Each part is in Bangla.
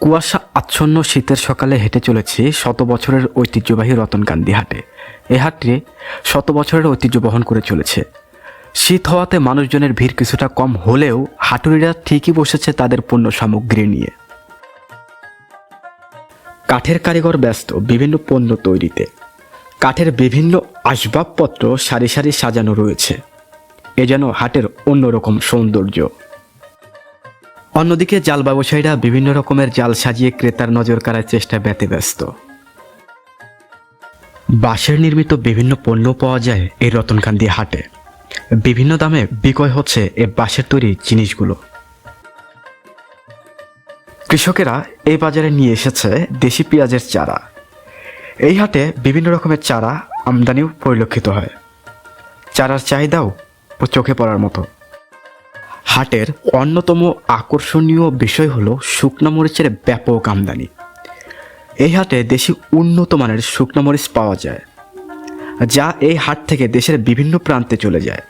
কুয়াশা আচ্ছন্ন শীতের সকালে হেঁটে চলেছি শত বছরের ঐতিহ্যবাহী রতনকান্দি হাটে। এই হাটটি শত বছরের ঐতিহ্য বহন করে চলেছে। শীত হওয়াতে মানুষজনের ভিড় কিছুটা কম হলেও হাটুরিরা ঠিকই বসেছে তাদের পণ্য সামগ্রী নিয়ে। কাঠের কারিগর ব্যস্ত বিভিন্ন পণ্য তৈরিতে। কাঠের বিভিন্ন আসবাবপত্র সারি সারি সাজানো রয়েছে। এ যেন হাটের অন্যরকম সৌন্দর্য। অন্যদিকে জাল ব্যবসায়ীরা বিভিন্ন রকমের জাল সাজিয়ে ক্রেতার নজর কাড়ার চেষ্টায় ব্যস্ত। বাঁশের নির্মিত বিভিন্ন পণ্য পাওয়া যায় এই রতনকান্দি হাটে। বিভিন্ন দামে বিক্রয় হচ্ছে এই বাঁশের তৈরি জিনিসগুলো। কৃষকেরা এই বাজারে নিয়ে এসেছে দেশি পেঁয়াজের চারা। এই হাটে বিভিন্ন রকমের চারা আমদানিও পরিলক্ষিত হয়। চারার চাহিদাও চোখে পড়ার মতো। হাটের অন্যতম আকর্ষণীয় বিষয় হলো শুকনো মরিচের ব্যাপক আমদানি। এই হাটে দেশি উন্নত মানের শুকনো মরিচ পাওয়া যায়, যা এই হাট থেকে দেশের বিভিন্ন প্রান্তে চলে যায়।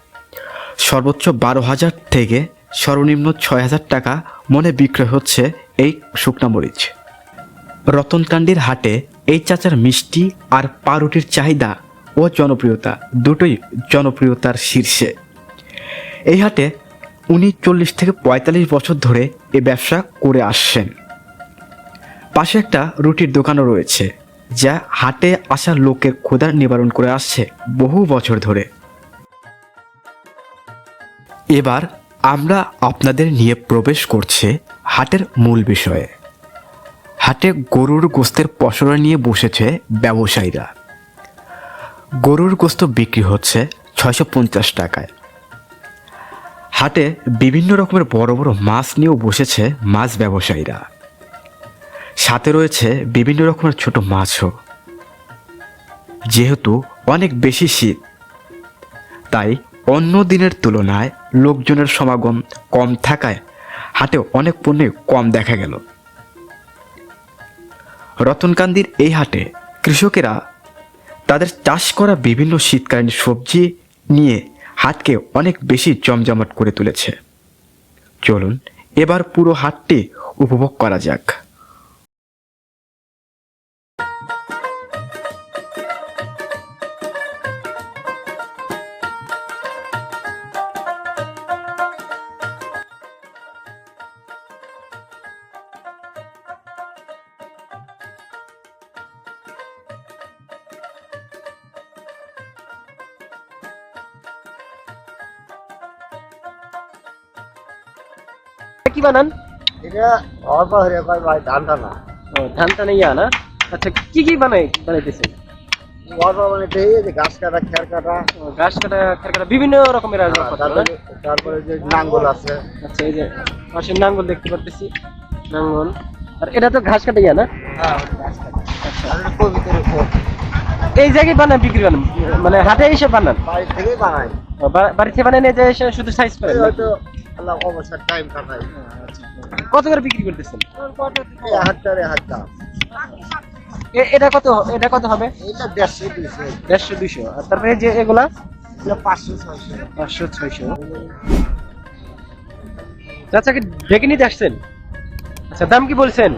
সর্বোচ্চ 12,000 থেকে সর্বনিম্ন 6,000 টাকা মনে বিক্রয় হচ্ছে এই শুকনো মরিচ। রতনকান্দির হাটে এই চাচার মিষ্টি আর পাউরুটির চাহিদা ও জনপ্রিয়তা দুটোই জনপ্রিয়তার শীর্ষে। এই হাটে উনি 40 থেকে 45 বছর ধরে এ ব্যবসা করে আসছেন। পাশে একটা রুটির দোকানও রয়েছে, যা হাটে আসা লোকের ক্ষুধার নিবারণ করে আসছে বহু বছর ধরে। এবার আমরা আপনাদের নিয়ে প্রবেশ করছে হাটের মূল বিষয়ে। হাটে গরুর গোস্তের পসরা নিয়ে বসেছে ব্যবসায়ীরা। গরুর গোস্ত বিক্রি হচ্ছে 650 টাকায়। হাটে বিভিন্ন রকমের বড় বড় মাছ নিয়েও বসেছে মাছ ব্যবসায়ীরা। সাথে রয়েছে বিভিন্ন রকমের ছোট মাছও। যেহেতু অনেক বেশি শীত, তাই অন্য দিনের তুলনায় লোকজনের সমাগম কম থাকায় হাটে অনেক পণ্য কম দেখা গেল। রতনকান্দির এই হাটে কৃষকেরা তাদের চাষ করা বিভিন্ন শীতকালীন সবজি নিয়ে হাটকে অনেক বেশি জমজমাট করে তুলেছে। চলুন এবার পুরো হাটটি উপভোগ করা যাক। কি বানান? এটা অল্প হয়ে কয় ভাই ধানটা না ধান টানা না? আচ্ছা, কি বানাইতেছেন? অল্প মানে এই যে ঘাস কাটা খের কাটা ঘাস কাটা, খের কাটা, বিভিন্ন রকমের আসবাবপত্র না? তারপরে যে নাঙ্গল আছে। আচ্ছা, এই যে পাশে নাঙ্গল দেখতে পারতেছি, নাঙ্গল। আর এটা তো ঘাস কাটা না? হ্যাঁ, ঘাস কাটা। আর এটা কবিতার উপর এই জায়গায় বানান, বিক্রি করেন মানে হাটে এসে বানান? বাড়ি থেকেই বানাই। বাড়ি থেকে বানান, এই যে এসে শুধু সাইজ করেন? হয়তো আল্লাহ অবসর টাইম কাটাই। কত করে বিক্রি করতেছেন? এই হাটটারে হাটটা এটা কত হবে? এটা 150 200 150 200। আর তারপরে যে এগুলা এটা 500 600 500 600। চাচাকে ডেকে নিতে আসছেন? আচ্ছা, দাম কি বলছেন?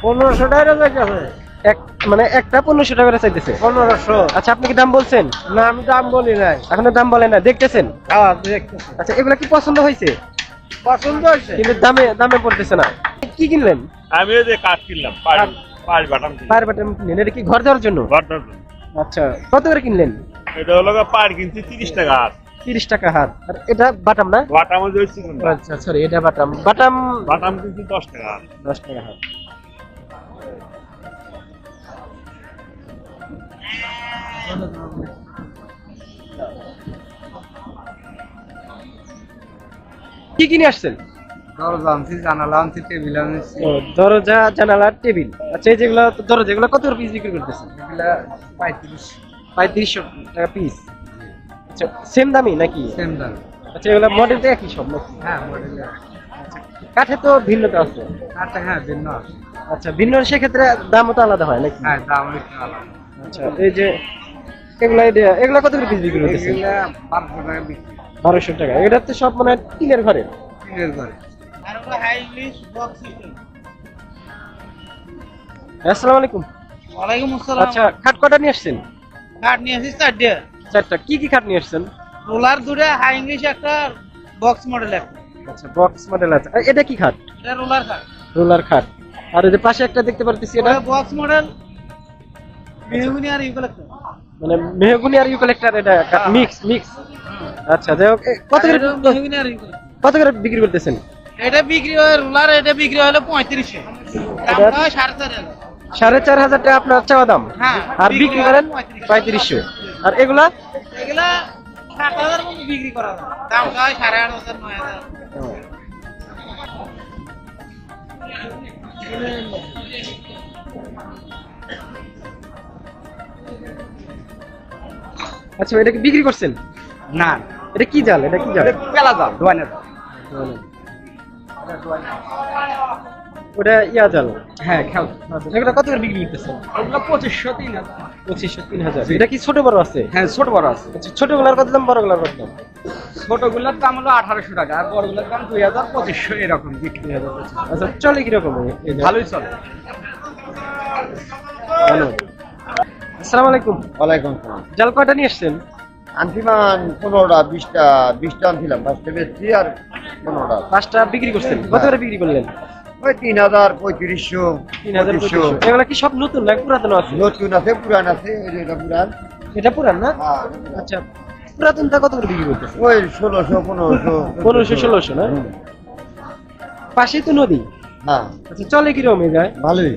1500 টাকা যাচ্ছে। মানে একটা 1500 টাকা করে চাইতেছে। 1500। আচ্ছা, আপনি কি দাম বলছেন? না, আমি দাম বলি নাই। এখনো দাম বলেন না, দেখতেছেন? হ্যাঁ, দেখতেছি। আচ্ছা, এগুলা কি পছন্দ হয়েছে? পছন্দ হয়েছে কিন্তু দামে পড়তেছে না। কি কিনলেন? আমি ওই যে কাঠ কিনলাম, পাঁচ বাটাম কিনলাম। ফায়ার বাটন কিনলেন? এটা কি ঘর দেওয়ার জন্য? ঘরটার জন্য। আচ্ছা, কত করে কিনলেন? এটা হলো পাড় কিনছি 30 টাকা হাত। 30 টাকা হাত। আর এটা বাটাম না? বাটাম ওই যে চিকন। আচ্ছা, সরি, এটা বাটাম বাটাম কিনছি 10 টাকা হাত। 10 টাকা হাত। কি কিনে আসছেন? দরজা আনছি, জানালা আনছি, টেবিল আনছি। দরজা, জানালা, টেবিল। আচ্ছা, এই যেগুলো দরজা, এগুলো কত করে পিস বিক্রি করতেছেন? এগুলা 3500 টাকা পিস। আচ্ছা, সেম দামই নাকি? সেম দাম। আচ্ছা, এগুলো মডেল তো একই সব নাকি? হ্যাঁ, মডেল। কাঠে তো ভিন্নতা আছে। আচ্ছা, হ্যাঁ, ভিন্ন আছে। আচ্ছা, ভিন্ন সেক্ষেত্রে দামও তো আলাদা হয় নাকি? হ্যাঁ, দাম একটু আলাদা। আচ্ছা, এই যে এগুলা কত করে পিস বিক্রি করতেছেন? এগুলা 1200 টাকা বিক্রি। 1200 টাকা। এটা তো সব মানে টিনের ঘরে। টিনের ঘরে। আসসালামু আলাইকুম। ওয়ালাইকুম আসসালাম। আচ্ছা, খাট কটা নিয়ে আসছেন? কাঠ নিয়ে আসিস 4টে। চারটা। কি কি খাট নিয়ে আসছেন? রোলার 2টা, হাই ইংলিশ একটা, বক্স মডেল একটা। আচ্ছা, বক্স মডেল আছে। এটা কি খাট? এটা রোলার কাঠ। রোলার খাট। আর ওই যে পাশে একটা দেখতে পারতেছি, এটা এটা বক্স মডেল, মেহগুনি আর ইউক্যালিপটাস। মানে মেহগুনি আর ইউক্যালিপটাস, এটা মিক্স। আচ্ছা, যাই হোক, মেহগুনি আর ইউক্যালিপটাস। কত করে বিক্রি করতেছেন? এটা বিক্রি হয় রোলার, এটা বিক্রি হলো 3500। দাম এটা- হয় 4500। 4500 টাকা আপনার চাওয়া দাম। হ্যাঁ, আর বিক্রি করেন 3500। আর এগুলা এগুলা 7000 মতো বিক্রি করা হয়। দাম হয় 8500 9000। আচ্ছা, এটা কি বিক্রি করছেন? না, এটা কি জাল? এটা কি জাল? পেলা দাম দোয়ানে। ওটা ইয়া জাল। হ্যাঁ, খেল। আচ্ছা, এগুলা কত করে বিক্রি করতেছেন? ওগুলো 2500 3000। 2500 3000। এটা কি ছোট বড় আছে? হ্যাঁ, ছোট বড় আছে। আচ্ছা, ছোটগুলার কত দাম, বড়গুলার কত দাম? ছোটগুলোর দাম হলো 1800 টাকা, আর বড়গুলোর দাম 2000 2500 এরকম বিক্রি হয়। আচ্ছা, চলে কিরকম? ভালোই চলে। ভালো। আসসালামু আলাইকুম। ওয়ালাইকুম সালাম। জাল কয়টা নিয়ে আসছেন? আনছিলাম 15টা 20টা আনছিলাম, 5টা বেচছি আর 15টা। 5টা বিক্রি করছেন। কত করে বিক্রি করলেন? ওই 3000 3500 3500। এগুলা কি সব নতুন না পুরাতন আছে? নতুন আছে পুরান আছে, ওই যে এটা পুরান। এটা পুরান না? হ্যাঁ, আচ্ছা, পুরাতনটা কত করে বিক্রি করতেছেন? ওই 1600 1500 1500 1600 না? পাশেই তো নদী। হ্যাঁ, আচ্ছা, চলে কিরকম এই যায়? ভালোই।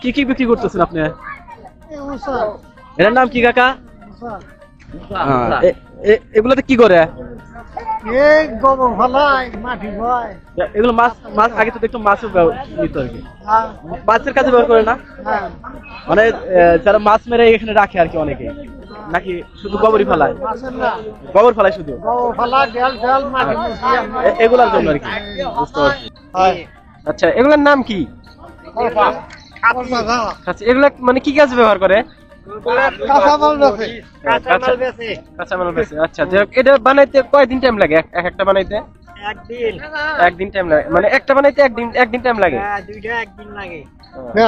কি কি বিক্রি করতেছেন আপনি? এটার নাম কি কাকা? এগুলোতে কি করে? গোবর ফলায়, মাটি হয়। এগুলো মাছ মাছ আগে তো দেখতো মাছও নিত আর কি। মাছের কাজে ব্যবহার করে না? মানে যারা মাছ মেরে এখানে রাখে আর কি অনেকে, নাকি শুধু গোবরই ফেলায়? গোবর ফেলায় শুধু? গোবর ফলা, ডাল ডাল, মাটি মিশিয়ে এগুলার জন্য আর কি। বুঝতে পারছি। আচ্ছা, এগুলোর নাম কি? আচ্ছা, এগুলা মানে কি কাজে ব্যবহার করে? কাঁচামাল বেচে। কাঁচামাল বেচে। আচ্ছা, যাই হোক, এটা বানাইতে কয়দিন টাইম লাগে? একটা বানাইতে একদিন টাইম লাগে? মানে একটা বানাইতে একদিন টাইম লাগে? দুইটা একদিন লাগে।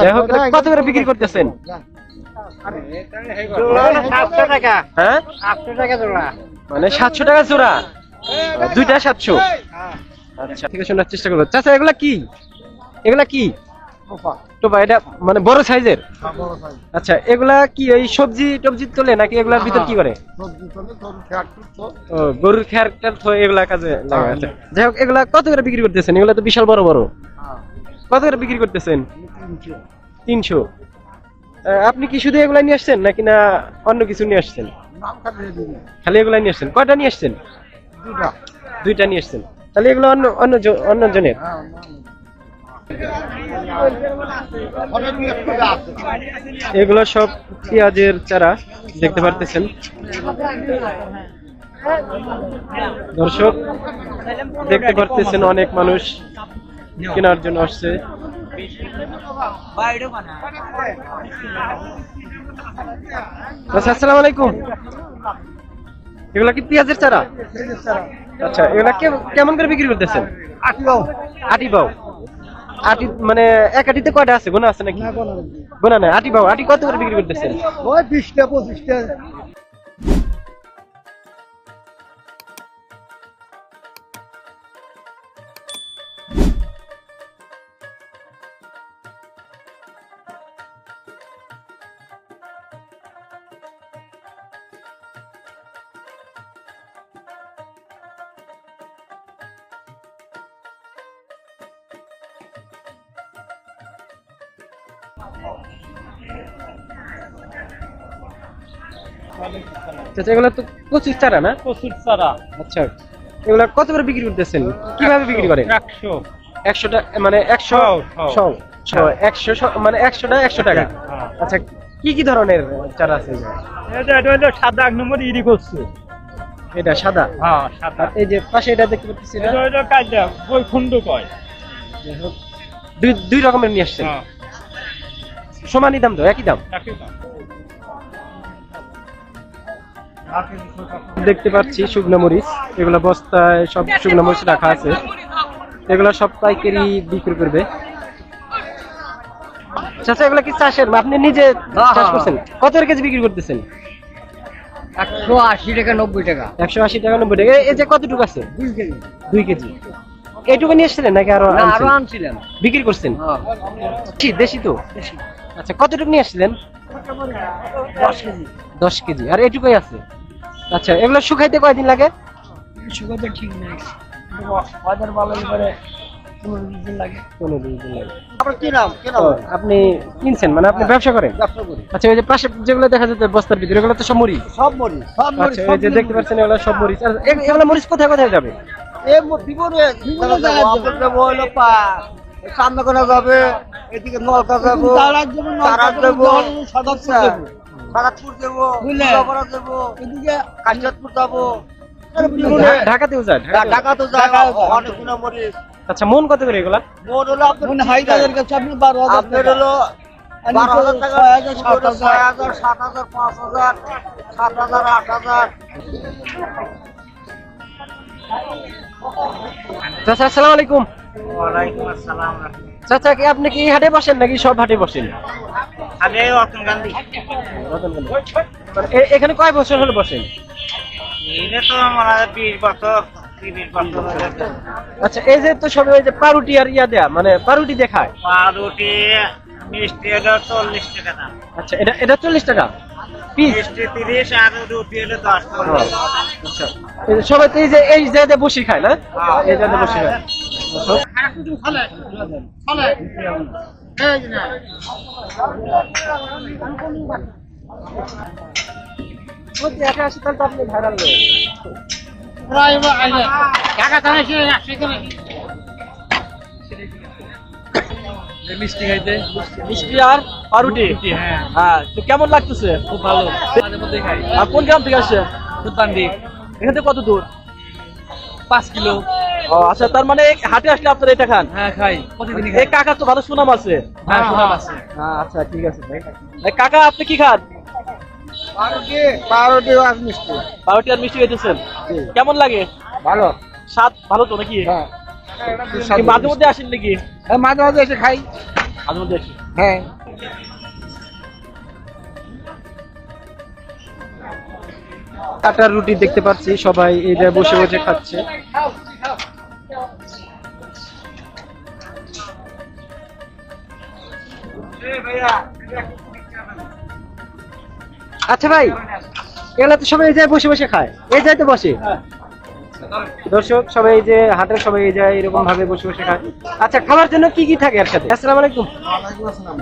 যাই হোক, এটা কত করে বিক্রি করতেছেন? 700 টাকা। হ্যাঁ, 800 টাকা জোড়া। মানে 700 টাকা জোড়া, দুইটা 700। আচ্ছা, ঠিক আছে, শোনার চেষ্টা করবো। চাচা, এগুলা কি? এগুলা কি? টোপা। এটা মানে বড় সাইজের? আচ্ছা, এগুলা কি এই সবজি টবজি তোলে নাকি এগুলার ভিতর কি করে? ও, গরুর খ্যারটার তো এগুলা কাজে লাগে। আচ্ছা, যাই হোক, এগুলা কত করে বিক্রি করতেছেন? এগুলা তো বিশাল বড় বড়। কত করে বিক্রি করতেছেন? 300। আপনি কি শুধু এগুলা নিয়ে আসছেন নাকি না অন্য কিছু নিয়ে আসছেন? খালি এগুলা নিয়ে আসছেন। কয়টা নিয়ে আসছেন? দুইটা নিয়ে আসছেন। তাহলে এগুলো অন্য জনের। এগুলো সব পেঁয়াজের চারা দেখতে পারতেছেন দর্শক, দেখতে পারতেছেন অনেক মানুষ কেনার জন্য আসছে। আচ্ছা, আসসালামু আলাইকুম। এগুলা কি পেঁয়াজের চারা? আচ্ছা, এগুলা কেমন করে বিক্রি করতেছেন? 8 বাও। আটি মানে এক আটিতে কয়টা আছে? গোনা আছে নাকি? গোনা নাই। আটি বাও। আটি কত করে বিক্রি করতেছেন? ওই 20টা 25টা। আচ্ছা, এগুলো তো কচুর চারা না? কচুর চারা। আচ্ছা, এগুলা কত করে বিক্রি করতেছেন, কিভাবে বিক্রি করেন? 100 টাকা মানে 100 মানে 100 টাকা। আচ্ছা, কি কি ধরনের চারা আছে? এটা হলো সাদা 1 নম্বর ইরি করছে। এটা সাদা, হ্যাঁ সাদা। আর এই যে পাশে এটা দেখতে পাচ্ছি, এটা এটা হলো কাজা ওই খুন্ড কয়। দুই রকমের নিয়ে আসছেন। হ্যাঁ সমানই দাম তো, একই দাম? একই দাম। দেখতে পাচ্ছি শুকনো মরিচ, এগুলা বস্তায় সব শুকনো মরিচ রাখা আছে, এগুলা সব পাইকারি বিক্রি করবে। চাচা এগুলা কি চাষের, আপনি নিজে চাষ করছেন? কত কেজি বিক্রি করতেছেন? 180 টাকা 90 টাকা। 180 টাকা 90 টাকা। এই যে কতটুকু আছে? 2 কেজি। এইটুকু নিয়ে এসেছিলেন নাকি আরো না, আরো আনছেন? আনছিলাম। বিক্রি করছেন? হ্যাঁ। কি দেশি তো? আচ্ছা, কতটুকু নিয়ে আসছিলেন? 10 কেজি। 10 কেজি। আর এইটুকুই আছে? আচ্ছা, এগুলো শুকাইতে কয়দিন লাগে? সুগারটা ঠিক নাই। বাজার ভালো করে 15-20 দিন লাগে। 15-20 দিন লাগে। আপনার কি নাম? ও, আপনি কিনছেন মানে আপনি ব্যবসা করেন? ব্যবসা করি। আচ্ছা, ওই যে পাশে যেগুলো দেখা যাচ্ছে বস্তার ভিতরে, এগুলো তো সব মরিচ। সব মরিচ, সব মরিচ। আচ্ছা, এই যে দেখতে পাচ্ছেন এগুলো সব মরিচ। আর এগুলো মরিচ কোথায় কোথায় যাবে? বিভিন্ন জায়গায় হলো সামনে করে যাবে, এদিকে নলকা যাবো, তারার দেবো, সাদাতপুর দেবো, মুজাফরা দেবো, এদিকে কাশিয়াতপুর যাবো, ঢাকাতেও যায়? ঢাকা তো যায় অনেকগুলো মরিচ। আচ্ছা, মন কত করে এগুলা? মোট হলো আপনার হাইদারের কাছে আপনি 12,000, আপনার হলো 12,000 টাকা, 6,000, 7,000, 5,000, 7,000, 8,000। চাচা আসসালামু আলাইকুম। ওয়ালাইকুম আসসালাম। চাচা কি আপনি কি এই হাটে বসেন নাকি সব হাটে বসেন? আগে রতন গান্ধী। এখানে কয় বছর হলো বসেন? এটা তো আমার 20 বছর 30 বছর হয়ে গেছে। আচ্ছা, এই যে তো সবাই ওই যে পাউরুটি আর ইয়া দেয়া, মানে পাউরুটি দেখায়। পাউরুটি মিষ্টি হলো 40 টাকা দাম। আচ্ছা, এটা 40 টাকা পিস। মিষ্টি 30 আর রুটি হলো 10 টাকা। আচ্ছা, এই যে সবাই তো এই জায়গাতে বসে খায় না? এই জায়গাতে বসে খায়। আপনি ভাইরাল মিষ্টি খাইতে। মিষ্টি আর পাউরুটি। হ্যাঁ। হ্যাঁ, তো কেমন লাগতেছে? খুব ভালো। মাঝে মধ্যে খাই। আর কোন গ্রাম থেকে আসছে? দুধপান্ডি। এখান থেকে কত দূর? 5 কিলো। ও আচ্ছা, তার মানে এই হাটে আসলে আপনারা এটা খান? হ্যাঁ খাই। প্রতিদিনই এই খাই। কাকার তো ভালো সুনাম আছে। হ্যাঁ সুনাম আছে। আচ্ছা, ঠিক আছে ভাই। এই কাকা আপনি কি খান? পাউরুটি আর মিষ্টি। পাউরুটি আর মিষ্টি খাইতেছেন? কেমন লাগে? ভালো। স্বাদ ভালো তো নাকি? হ্যাঁ। কি মাঝে মধ্যে আসেন নাকি? মাঝে মাঝে এসে খাই। মাঝে মধ্যে আসি। হ্যাঁ। কাটার রুটি দেখতে পাচ্ছি, সবাই এই যে বসে বসে খাচ্ছে। আচ্ছা ভাই, এগুলা তো সবাই এই জায়গায় বসে বসে খায়, এই জায়গাতে বসে। দর্শক সবাই এই যে হাটের সবাই এই যায় এরকম ভাবে বসে বসে খায়। আচ্ছা, খাবার জন্য কি কি থাকে এর সাথে? আসসালামু আলাইকুম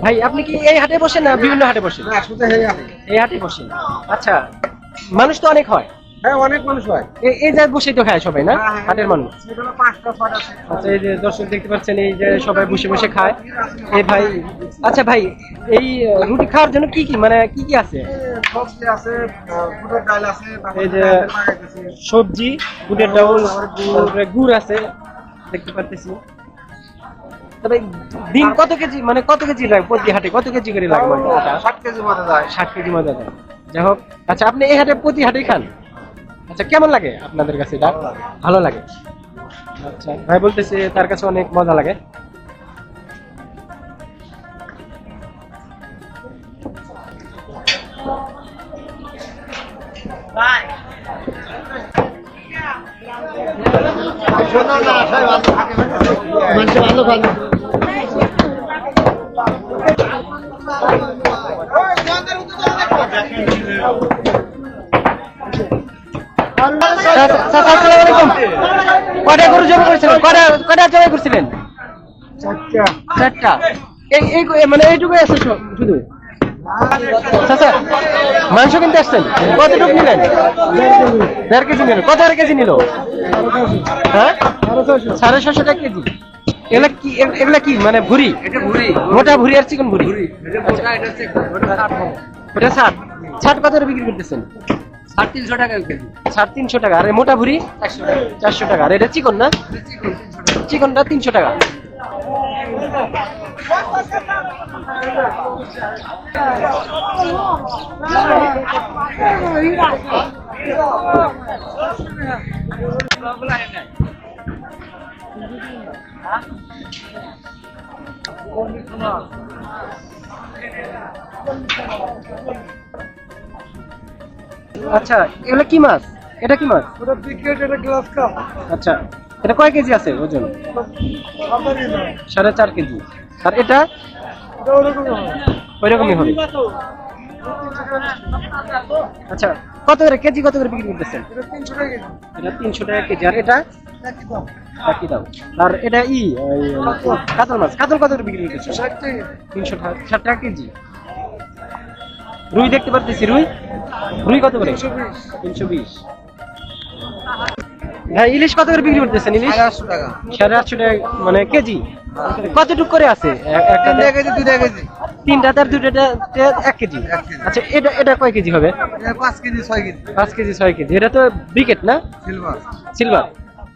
ভাই, আপনি কি এই হাটে বসেন না বিভিন্ন হাটে বসেন? এই হাটে বসেন। আচ্ছা, মানুষ তো অনেক হয়। হ্যাঁ, অনেক মানুষ হয়। এই জায়গায় বসেই তো খায় সবাই না, হাটের মানুষ? আচ্ছা, এই যে দর্শক দেখতে পাচ্ছেন এই যে সবাই বসে বসে খায়। এই ভাই, আচ্ছা ভাই, এই রুটি খাওয়ার জন্য কি কি মানে কি কি আছে? সবজি আছে, বুটের ডাল আছে, এই যে সবজি, বুটের ডাউল, তারপরে গুড় আছে দেখতে পাচ্ছি। তবে দিন কত কেজি মানে কত কেজি লাগে প্রতি হাটে, কত কেজি করে লাগে? 60 কেজি মতো যায়। 60 কেজি মতো দেয়। যাই হোক, আচ্ছা আপনি এই হাটে প্রতি হাটেই খান? আচ্ছা, কেমন লাগে আপনাদের কাছে এটা? ভালো লাগে। আচ্ছা, ভাই বলতেছে তার কাছে অনেক মজা লাগে। মানুষ ভালো খায়। আসসালামু আলাইকুম। কয়টা গরু জবাই করেছিলেন? কয়টা জবাই করছিলেন? 4টা। এই মানে এইটুকুই আছে শুধু? চাচা মাংস কিনতে আসছেন, কতটুকু নিলেন? 1.5 কেজি নিল। কত কেজি নিল? হ্যাঁ 650 টাকা কেজি। এগুলা কি, এগুলা কি মানে ভুড়ি? মোটা ভুড়ি আর চিকন ভুড়ি? ওটা 60 কত করে বিক্রি করতেছেন? 350 টাকা কেজি। 350 টাকা। আর এই মোটা ভুড়ি 400 টাকা। আর এটা চিকন না? চিকনটা 300 টাকা। আচ্ছা এগুলো কি মাছ? এটা কি মাছ? আচ্ছা এটা কয় কেজি আছে ওজন? 4.5 কেজি। আর এটা ওইরকমই হবে। আচ্ছা কত করে কেজি, কত করে বিক্রি করতেছেন? এটা 300 টাকা কেজি। আর এটা একই দাম। আর এটা কাতল মাছ, কাতল কত করে বিক্রি করতেছেন? 360 টাকা কেজি। রুই দেখতে পারতেছি, রুই কত করে? 320। ভাই ইলিশ কত করে বিক্রি করতেছেন? ইলিশ 850 টাকা মানে কেজি। কতটুক করে আছে? একটা কেজি, 2 কেজি, 3টাতে আর 2টাতে 1 কেজি। আচ্ছা এটা এটা কয় কেজি হবে? 5 কেজি 6 কেজি 5 কেজি 6 কেজি। এটা তো ব্রিকেট না? Silver silver.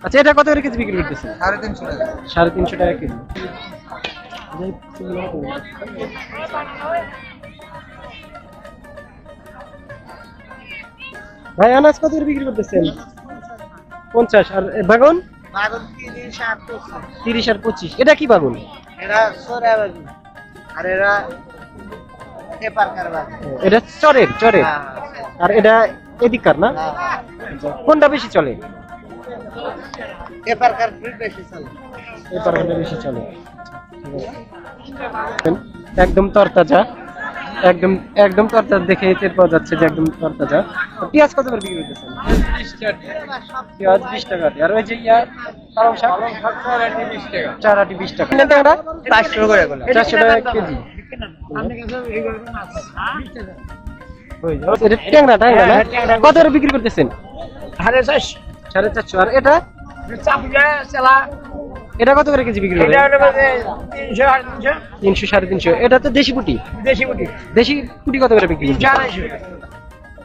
আচ্ছা এটা কত করে কেজি বিক্রি করতেছেন? 350 টাকা। 350 টাকা কেজি। ভাই আনাজ কত করে বিক্রি করতেছেন? 50। আর বাগুন? বাগুন 30 আর 25। 30 আর 25। এটা কি বাগুন? এরা সরা বাগুন আর এরা পেপার কারবার। এটা চরের। আর এটা এদিককার না? কোনটা বেশি চলে? পেপার কার বেশি চলে। পেপার কারটা বেশি চলে। একদম তরতাজা, একদম তরতাজা দেখে টের পাওয়া যাচ্ছে যে একদম তরতাজা। পেঁয়াজ কত করে বিক্রি করতেছেন? পেঁয়াজ 20 টাকা। আর ওই যে পালং শাক 4 আটি 20 টাকা। কিনলেন টাকা? 500 করে 400 টাকা কেজি। এটা ট্যাংরা না? কত করে বিক্রি করতেছেন? 450। আর এটা এটা কত করে কেজি বিক্রি করে? 300 350। এটা তো দেশি পুঁটি। দেশি পুঁটি কত করে বিক্রি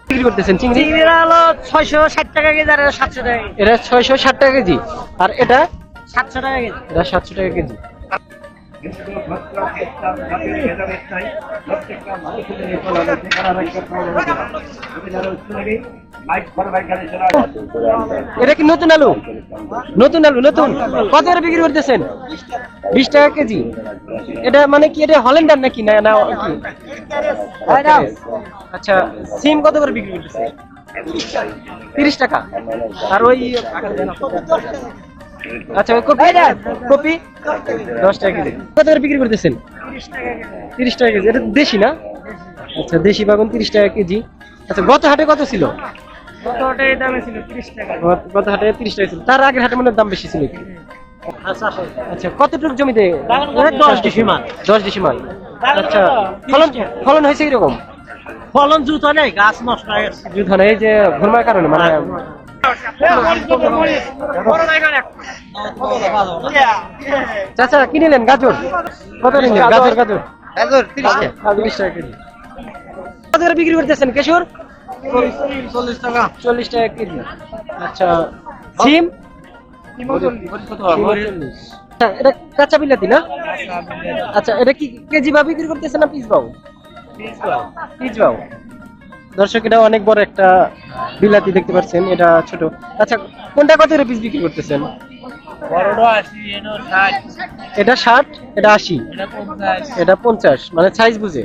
বিক্রি করতেছেন? চিংড়ি হলো 660 টাকা কেজি আর 700 টাকা। এটা 660 টাকা কেজি। আর এটা 700 টাকা কেজি। এটা 700 টাকা কেজি। এটা কি নতুন আলু? নতুন কত করে বিক্রি করতেছেন? 20 টাকা কেজি। এটা মানে কি এটা হল্যান্ডার নাকি না না কি? আচ্ছা সিম কত করে বিক্রি করতেছেন? 30 টাকা। আর ওই আচ্ছা ওই কপি 10 টাকা কেজি। কত করে বিক্রি করতেছেন? 30 টাকা কেজি। এটা দেশি না? আচ্ছা দেশি বাগুন 30 টাকা কেজি। আচ্ছা গত হাটে কত ছিল? গত হাটে 30 টাকা ছিল। তার আগের হাটে মনে হয় দাম বেশি ছিল একটু। আচ্ছা কতটুকু জমিতে? 10 ডিসিমাল। 10 ডিসিমাল। আচ্ছা ফলন হয়েছে কিরকম? ফলন জুতো নেই, গাছ নষ্ট হয়ে গেছে। যুদ্ধ নেই যে ঘুরমার কারণে মানে। চাচা কি নিলেন? গাজর কত নিলেন? গাজর 30 টাকা। 30 টাকা কেজি। কত করে বিক্রি করতেছেন কেশর? 40 টাকা। 40 টাকা কেজি। আচ্ছা সিম? আচ্ছা, এটা কাঁচা বিলাতি না? আচ্ছা এটা কি কেজি বা বিক্রি করতেছেন না পিস বাউ? পিস বাউ। দর্শক এটা অনেক বড় একটা বিলাতি দেখতে পাচ্ছেন, এটা ছোট। আচ্ছা কোনটা কত করে পিস বিক্রি করতেছেন? এটা 60, এটা 80, এটা 50 মানে সাইজ বুঝে।